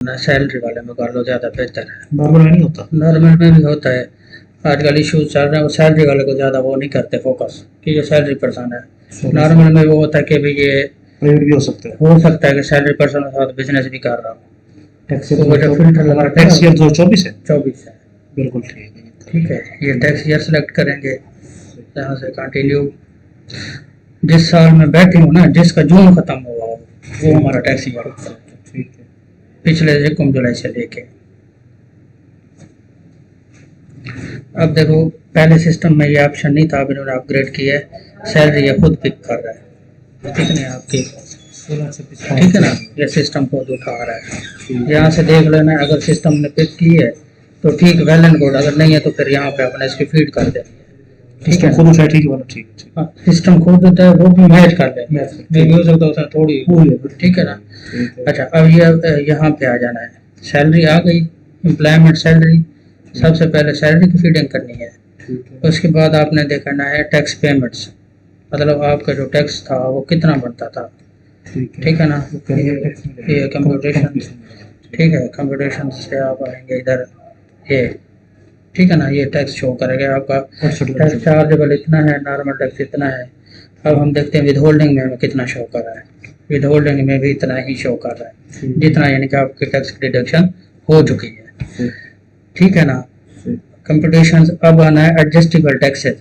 ना सैलरी वाले में कर लो, ज़्यादा बेहतर है। नॉर्मल में नहीं होता? नॉर्मल में भी होता है। आजकल इशूज चल रहे हैं, वो सैलरी वाले को ज़्यादा वो नहीं करते फोकस कि ये सैलरी पर्सन है। नॉर्मल में वो होता है कि भाई ये प्राइवेट भी हो सकता है कि सैलरी पर्सन के साथ बिजनेस भी कर रहा हूँ। टैक्स तो वो जो फिल्टर लगा टैक्स ईयर 2024 है। 24 है। बिल्कुल ठीक है। ठीक है, ये टैक्स ईयर सेलेक्ट करेंगे, यहाँ से कंटिन्यू। जिस साल में बैठे हूँ ना, जिसका जून खत्म हुआ हो वो हमारा टैक्स ईयर होता है। ठीक है। पिछले से जुलाई से लेके अब देखो, पहले सिस्टम में ये ऑप्शन नहीं था, अब इन्होंने अपग्रेड किया है। सैलरी ये खुद पिक कर रहा है, कितनी आपकी, ठीक है ना। ये सिस्टम खुद उठा रहा है, यहाँ से देख लेना। अगर सिस्टम ने पिक की है तो ठीक, वेल एंड गुड। अगर नहीं है तो फिर यहाँ पे अपने इसकी फीड कर देनी है। ठीक है, खुद उठाए, ठीक है, ठीक। सिस्टम खुद होता है, वो भी मैच कर ले, हो सकता है थोड़ी, ठीक है ना। अच्छा, अब ये यहाँ पे आ जाना है। सैलरी आ गई, एम्प्लॉयमेंट सैलरी। सबसे पहले सैलरी की फीडिंग करनी है। उसके बाद आपने देखना है टैक्स पेमेंट्स, मतलब आपका जो टैक्स था वो कितना बनता था, ठीक है ना। ये कंप्यूटेशन, ठीक है, कंप्यूटेशन से आप आएंगे इधर, ये ठीक है ना। ये टैक्स शो करेगा आपका, टैक्स चार्जेबल इतना है, नॉर्मल टैक्स इतना है। अब हम देखते हैं विद होल्डिंग में हमें कितना शो कर रहा है। विद होल्डिंग में भी इतना ही शो कर रहा है, जितना यानी कि आपकी टैक्स डिडक्शन हो चुकी है, ठीक है ना। कंप्यूटेशन अब आना है एडजस्टेबल टैक्सेस।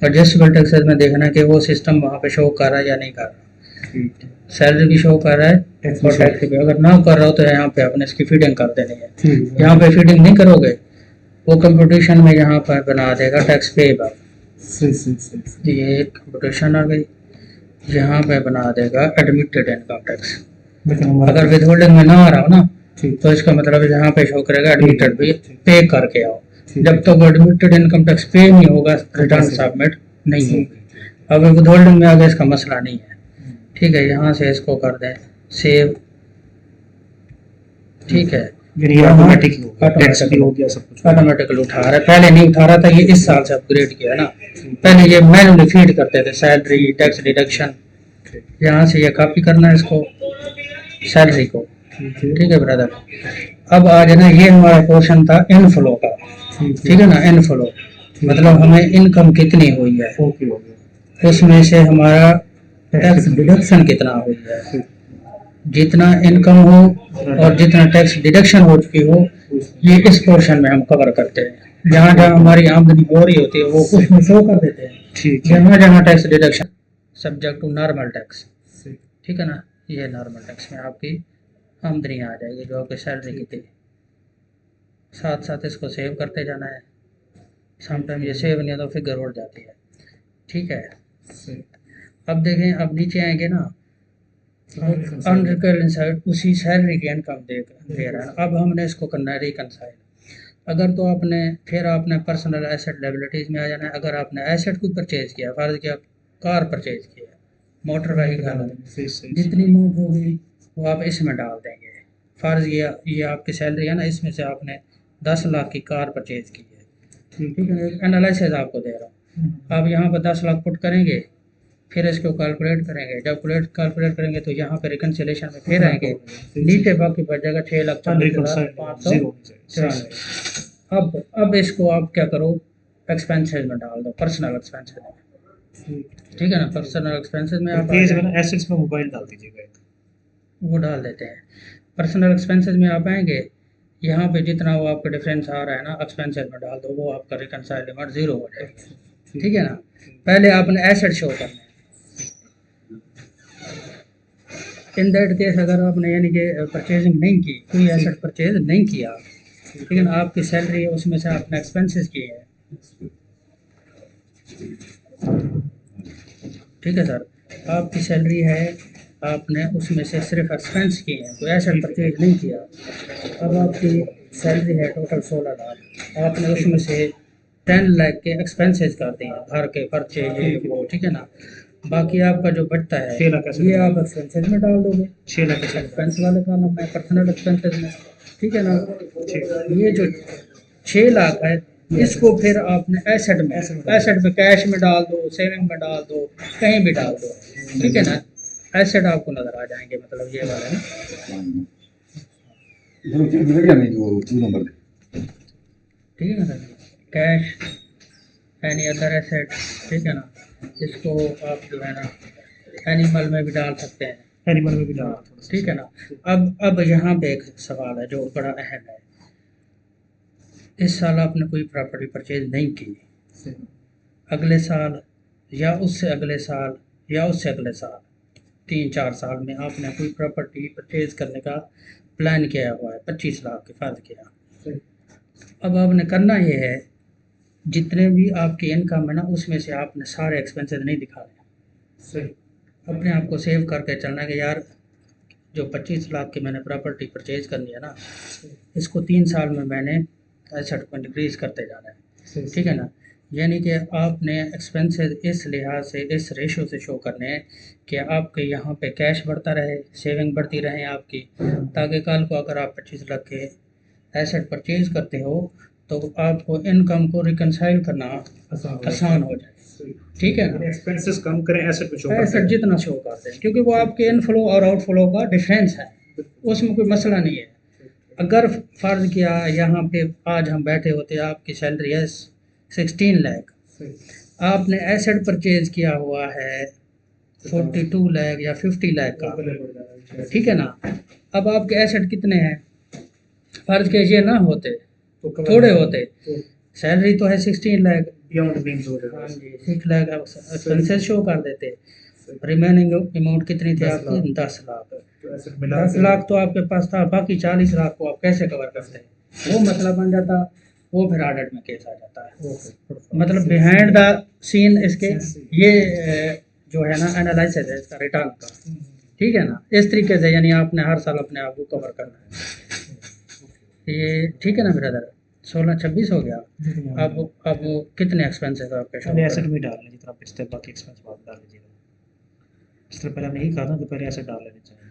एडजस्टेबल टैक्सेस में देखना है कि वो सिस्टम वहाँ पे शो कर रहा है या नहीं कर रहा। सैलरी भी शो कर रहा है और टैक्स भी, अगर ना कर रहा हो तो यहाँ पे अपने इसकी फीडिंग कर देनी है। यहाँ पे फीडिंग नहीं करोगे, वो कंप्यूटेशन में यहाँ पर बना देगा टैक्स पेएबल। ये कंप्यूटेशन आ गई, यहाँ पे बना देगा एडमिटेड इनकम टैक्स। अगर विदहोल्डिंग में ना आ रहा हो ना, तो इसका मतलब यहाँ पे शो करेगा एडमिटेड भी पे करके आओ। जब तक एडमिटेड इनकम टैक्स पे नहीं होगा, रिटर्न सबमिट नहीं होगी। अब विदहोल्डिंग में आगे इसका मसला नहीं है, ठीक है। यहाँ से इसको कर दें सेव, ठीक है। ऑटोमेटिकली उठा रहा है, पहले नहीं उठा रहा था, ये इस साल से अपग्रेड किया ना। पहले ये मैनुअली फीड करते थे सैलरी, टैक्स डिडक्शन। यहाँ से ये कॉपी करना है इसको, सैलरी को, ठीक है ब्रदर। अब आ जाना, ये हमारा पोर्शन था इनफ्लो का, ठीक है ना। इनफ्लो मतलब हमें इनकम कितनी हुई है, उसमें से हमारा टैक्स डिडक्शन कितना हुई है। जितना इनकम हो और जितना टैक्स डिडक्शन हो चुकी हो, ये इस पोर्शन में हम कवर करते हैं। जहाँ जहाँ हमारी आमदनी हो रही होती है वो उसमें शो कर देते हैं। जहाँ जहाँ tax deduction subject to normal tax, ठीक है ना। ये नॉर्मल टैक्स में आपकी आमदनी आ जाएगी जो आपकी सैलरी की थी। साथ साथ इसको सेव करते जाना है। समटाइम ये सेव नहीं है तो फिगर उड़ जाती है, ठीक है। अब देखें, अब नीचे आएंगे ना, अनरिकॉर्ड इनसाइड उसी सैलरी की इनकम दे रहा है। अब हमने इसको करना है रिकनसाइल। अगर तो आपने फिर आपने पर्सनल एसेट लायबिलिटीज में आ जाना है। अगर आपने एसेट को परचेज किया, फर्ज किया कार परचेज किया, मोटर व्हीकल, जितनी मूव होगी वो आप इसमें डाल देंगे। फर्ज ये आपकी सैलरी है ना, इसमें से आपने 10 लाख की कार परचेज की है, ठीक है। एनालिसिस आपको दे रहा हूँ। आप यहाँ पर 10 लाख पुट करेंगे, फिर इसको कैलकुलेट करेंगे। जब कैलकुलेट करेंगे तो यहाँ पे रिकन्सिलेशन में फिर आएंगे, नीचे बाकी बच जाएगा 6,40,594। अब इसको आप क्या करो, एक्सपेंसेस में डाल दो, पर्सनल एक्सपेंसेस में, ठीक है ना। पर्सनल एक्सपेंसेस में आप एसेट्स में मोबाइल डाल दीजिएगा, वो डाल देते हैं। पर्सनल एक्सपेंसेस में आप आएंगे, यहाँ पे जितना वो आपका डिफरेंस आ रहा है ना, एक्सपेंसेस में डाल दो, वो आपका रिकनसाइल लिमिट 0 हो जाएगा, ठीक है ना। पहले आपने एसेट शो करना है। इन दैट केस अगर आपने यानी कि परचेजिंग नहीं की, कोई एसेट परचेज नहीं किया, ठीक है ना, आपकी सैलरी है उसमें से आपने एक्सपेंसेस किए हैं, ठीक है सर। आपकी सैलरी है, आपने उसमें से सिर्फ एक्सपेंस किए हैं, कोई एसेट परचेज नहीं किया। अब आपकी सैलरी है टोटल 16 लाख, आपने उसमें से 10 लाख के एक्सपेंसेस कर दिए हैं, घर के खर्चे ये वो, ठीक है ना। बाकी आपका जो बचता है ये आप एक्सपेंसेस में डाल दोगे, 6 लाख एक्सपेंस वाले कॉलम में, पर्सनल एक्सपेंसेस में, ठीक है ना। ये जो 6 लाख है इसको फिर आपने एसेट में कैश में डाल दो, सेविंग में डाल दो, कहीं भी डाल दो, ठीक है ना। एसेट आपको नज़र आ जाएंगे, मतलब ये वाले ना। इसमें चेक मिलेगा नहीं जो 2 नंबर दे। ठीक है ना sir, cash any other asset, ठीक है ना, इसको आप जो है ना एनिमल में भी डाल सकते हैं। एनिमल में भी डाल हाँ, ठीक है ना। अब यहाँ पे एक सवाल है जो बड़ा अहम है। इस साल आपने कोई प्रॉपर्टी परचेज नहीं की, अगले साल या उससे अगले साल या उससे अगले साल 3-4 साल में आपने कोई प्रॉपर्टी परचेज करने का प्लान किया हुआ है, 25 लाख के फर्ज किया। अब आपने करना ये है, जितने भी आपकी इनकम है ना उसमें से आपने सारे एक्सपेंसेस नहीं दिखाने, अपने आप को सेव करके चलना है कि यार जो 25 लाख की मैंने प्रॉपर्टी परचेज करनी है ना, इसको 3 साल में मैंने एसेट को इंक्रीज करते जाना है, ठीक है ना। यानी कि आपने एक्सपेंसेस इस लिहाज से, इस रेशो से शो करने हैं कि आपके यहाँ पे कैश बढ़ता रहे, सेविंग बढ़ती रहे आपकी, ताकि कल को अगर आप 25 लाख के एसेट परचेज करते हो तो आपको इनकम को रिकनसाइल करना आसान हो जाए, ठीक है ना। एक्सपेंसेस कम करें, एसेट में शो एसेट जितना शो करते हैं, क्योंकि वो आपके इनफ्लो और आउटफ्लो का डिफरेंस है, उसमें कोई मसला नहीं है। अगर फ़र्ज़ किया यहाँ पे आज हम बैठे होते, आपकी सैलरी है 16 लाख, आपने एसेट परचेज किया हुआ है 42 लाख या 50 लाख का, ठीक है ना। अब आपके एसेट कितने हैं, फ़र्ज़ के ये ना होते, थोड़े होते, सैलरी तो है 16 लाख, बियॉन्ड मींस हो जाएगा। हाँ जी 6 लाख एक्सपेंसेस शो कर देते, रिमेनिंग अमाउंट कितनी थी आपकी, 10 लाख। तो एसेट मिला 10 लाख तो आपके पास था, बाकी 40 लाख को आप कैसे कवर करते हैं, वो मसला बन जाता, वो फिर ऑडिट में केस आ जाता है। मतलब बिहाइंड द सीन इसके ये जो है ना एनालिसिस है इसका रिटर्न का, ठीक है ना। इस तरीके से यानी आपने हर साल अपने आप को कवर करना है ये, ठीक है ना ब्रदर। 16-26 हो गया। अब कितने एक्सपेंसेस आपके पहले एसेट में डाल लें जितना बचता है, बाकी एक्सपेंस बाद डाल लीजिएगा। इस तरह पहले हमने यही कहा था कि पहले एसेट डाल लेने चाहिए।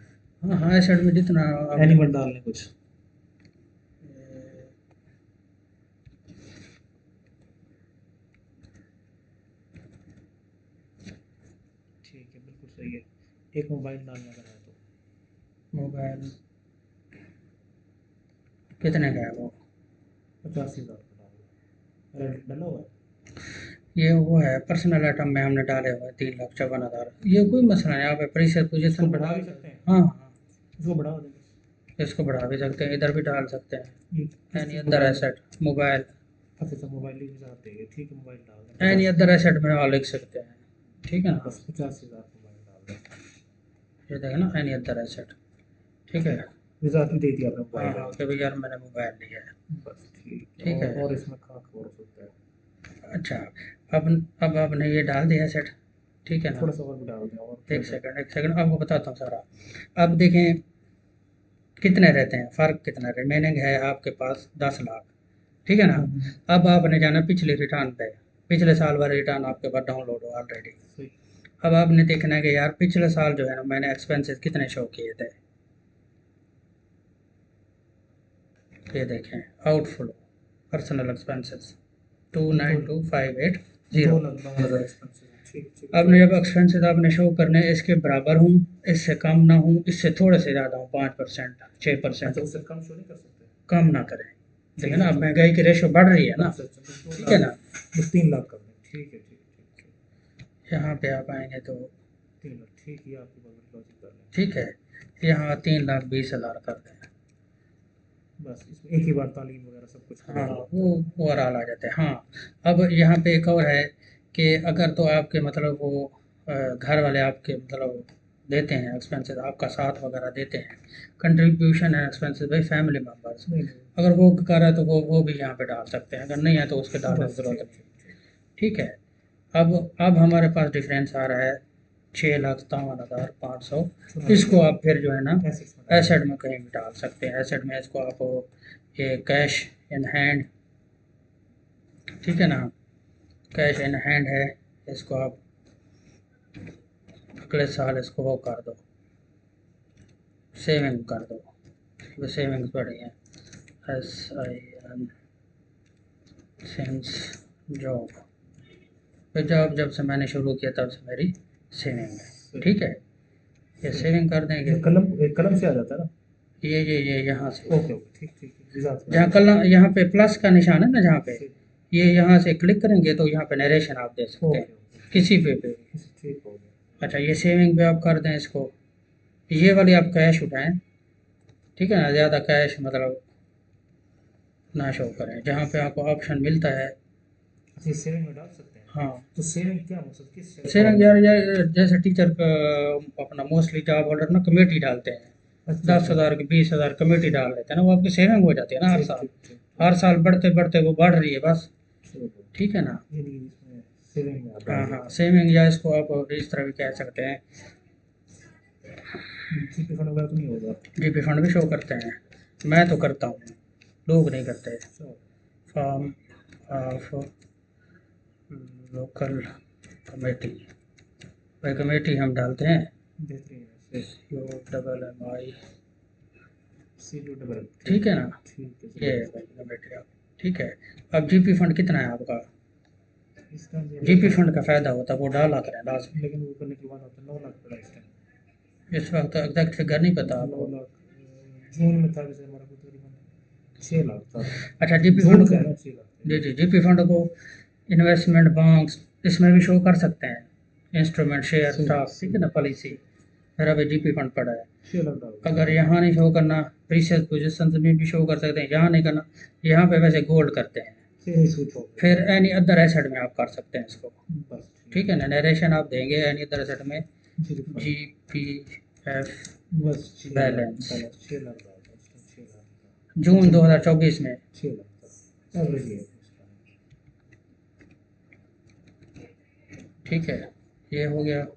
हाँ हाँ, एसेट में जितना एनिमल डाल लें कुछ। ठीक है, बिल्कुल सही है। एक मोबाइल डालना अगर है तो मोबाइल कितने का है वो, 85,000 का डाल लो। डला हुआ है। ये वो है पर्सनल आइटम में हमने डाले हुए 3,54,000। ये कोई मसला नहीं, आप प्रीसेट पोजीशन बढ़ा भी सकते हैं। हाँ हाँ, इसको बढ़ा देंगे। इसको बढ़ा भी सकते हैं, इधर भी डाल सकते हैं। ये एनी अदर एसेट मोबाइल, अच्छा मोबाइल ही जाते हैं, ठीक है मोबाइल डाल दें। एनी अदर एसेट में आप लिख सकते हैं, ठीक है ना। बस 85,000 मोबाइल डाल दें। ये देखें ना एनी अदर एसेट, ठीक है। रिजल्ट दे दिया आपने हाँ मोबाइल। हाँ कि भाई यार मैंने मोबाइल लिया है, बस ठीक है। और इसमें कहाँ और होता है। अच्छा, अब आपने ये डाल दिया एसेट, ठीक है ना। थोड़ा सा और भी डाल दें और एक सेकंड आपको बताता हूँ सारा। अब देखें कितने रहते हैं, फ़र्क कितना, रिमेनिंग है आपके पास 10 लाख, ठीक है ना। अब आपने जाना पिछले रिटर्न पे, पिछले साल वाला रिटर्न आपके पास डाउनलोड हो ऑलरेडी। अब आपने देखना है कि यार पिछले साल जो है ना मैंने एक्सपेंसेस कितने शो किए थे, ये देखें आउटफ्लो पर्सनल एक्सपेंसेस 292,580। आपने जब एक्सपेंसेस आपने शो करने इसके बराबर हूँ, इससे कम ना हूँ, इससे थोड़े से ज़्यादा हूँ, 5%, 6%, उससे कम शो नहीं कर सकते। कम ना करें। देखिए ना अब महंगाई की रेशो बढ़ रही है ना, ठीक है ना। 3 लाख कर दें, ठीक है ठीक है। यहाँ पे आप आएंगे तो 3 लाख, ठीक है आपकी बात लॉजिक कर लें। ठीक है, यहाँ 3,20,000 कर दें, बस इसमें एक ही बार तालीम वगैरह सब कुछ। हाँ वो ओवरऑल आ जाते हैं। हाँ, अब यहाँ पे एक और है कि अगर तो आपके मतलब वो घर वाले आपके मतलब देते हैं एक्सपेंसेस, आपका साथ वगैरह देते हैं, कंट्रीब्यूशन एंड एक्सपेंसेस भाई फैमिली मेम्बर्स, अगर वो कर रहा है तो वो भी यहाँ पे डाल सकते हैं, अगर नहीं है तो उसके डालने की ज़रूरत नहीं, ठीक है। अब हमारे पास डिफरेंस आ रहा है 6,57,500। इसको आप फिर जो है ना एसेट में कहीं भी डाल सकते हैं, एसेट में इसको आप ये कैश इन हैंड, ठीक है ना, कैश इन हैंड है, इसको आप अगले साल इसको वो कर दो, सेविंग कर दो, वो सेविंग्स बढ़ी हैं, SIN सिंस जॉब, जब से मैंने शुरू किया तब से मेरी सेविंग है, ठीक है। ये सेविंग कर देंगे, कलम से आ जाता है ना, ये यहाँ से ओके ओके ठीक ठीक विजात जहाँ कल यहाँ पे प्लस का निशान है ना, जहाँ पे ये यहाँ से क्लिक करेंगे तो यहाँ पे नरेशन आप दे सकते ओके हैं किसी पे भी। ठीक हो गया। अच्छा, ये सेविंग पे आप कर दें इसको, ये वाली आप कैश उठाएं, ठीक है ना, ज़्यादा कैश मतलब ना शो करें, जहाँ पे आपको ऑप्शन मिलता है। अच्छा सेविंग में डाल सकते हैं। हाँ, तो सेविंग क्या मतलब किस सेविंग यार जैसे टीचर का अपना मोस्टली जॉब होल्डर ना कमेटी डालते हैं, 10,000 की 20,000 कमेटी डाल देते हैं ना, वो आपकी सेविंग हो जाती है ना हर साल। हर साल बढ़ते बढ़ते वो बढ़ रही है बस, ठीक है ना। सेविंग में हाँ हाँ, सेविंग या इसको आप इस तरह भी कह सकते हैं। जीपी फंड वगैरह तो नहीं होगा। जीपी फंड भी शो करते हैं, मैं तो करता हूँ, लोग नहीं करते। फॉर्म ऑफ लोकल कमेटी, भाई कमेटी हम डालते हैं बेहतरीन COMMI, CU ठीक है ना, ठीक ये है भाई कमेटी आप, ठीक है। अब जीपी फंड कितना है आपका, इसका जीपी फंड का फ़ायदा होता है वो डाला करें लाजमी। लेकिन वो करने के बाद होता है 9 लाख पड़ा इस टाइम। इस वक्त एग्जैक्ट फिगर नहीं पता आपको। 9 लाख जून में था वैसे हमारा को तकरीबन 6 लाख था। अच्छा, जीपी जून फंड का को, है ना 6 लाख। जी जी, जीपी फंड को इन्वेस्टमेंट बॉन्ड्स इसमें भी शो कर सकते हैं, इंस्ट्रूमेंट शेयर स्टॉक, ठीक है ना, पॉलिसी। मेरा भी जीपी फंड पड़ा है। 6 लाख डाल। अगर यहाँ नहीं शो करना, प्रीशियस पोजीशन में भी शो कर सकते हैं, यहाँ नहीं करना, यहाँ पे वैसे गोल्ड करते हैं, फिर स्विच हो गया। फिर एनी अदर एसेट में आप कर सकते हैं इसको, बस ठीक है ना। नरेशन आप देंगे एनी अदर एसेट में GPF बस बैलेंस 6 लाख डाल दो, 6 लाख जून 2024 में, 6 लाख का एवरेज है उसका। ठीक है, ये हो गया। बस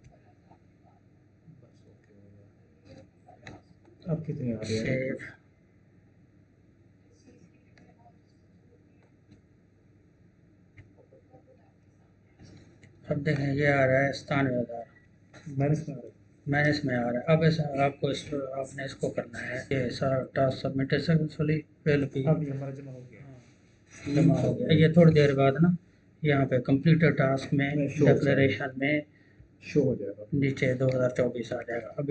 ओके हो गया। अब कितने आ रहे हैं? सेव, अब देखें ये आ रहा है 97,000 माइनस में आ रहा है। माइनस में आ रहा है। अब ऐसा आपको आपने इसको करना है, ये सारा टास्क सबमिटेड सक्सेसफुली फेल भी अब ये हमारा जमा हो गया। जमा हो गया। ये थोड़ी देर बाद ना यहाँ पे कंप्लीटेड टास्क में show हो जाएगा। डिक्लेरेशन में शो हो जाएगा। नीचे 2024 आ जाएगा। अभी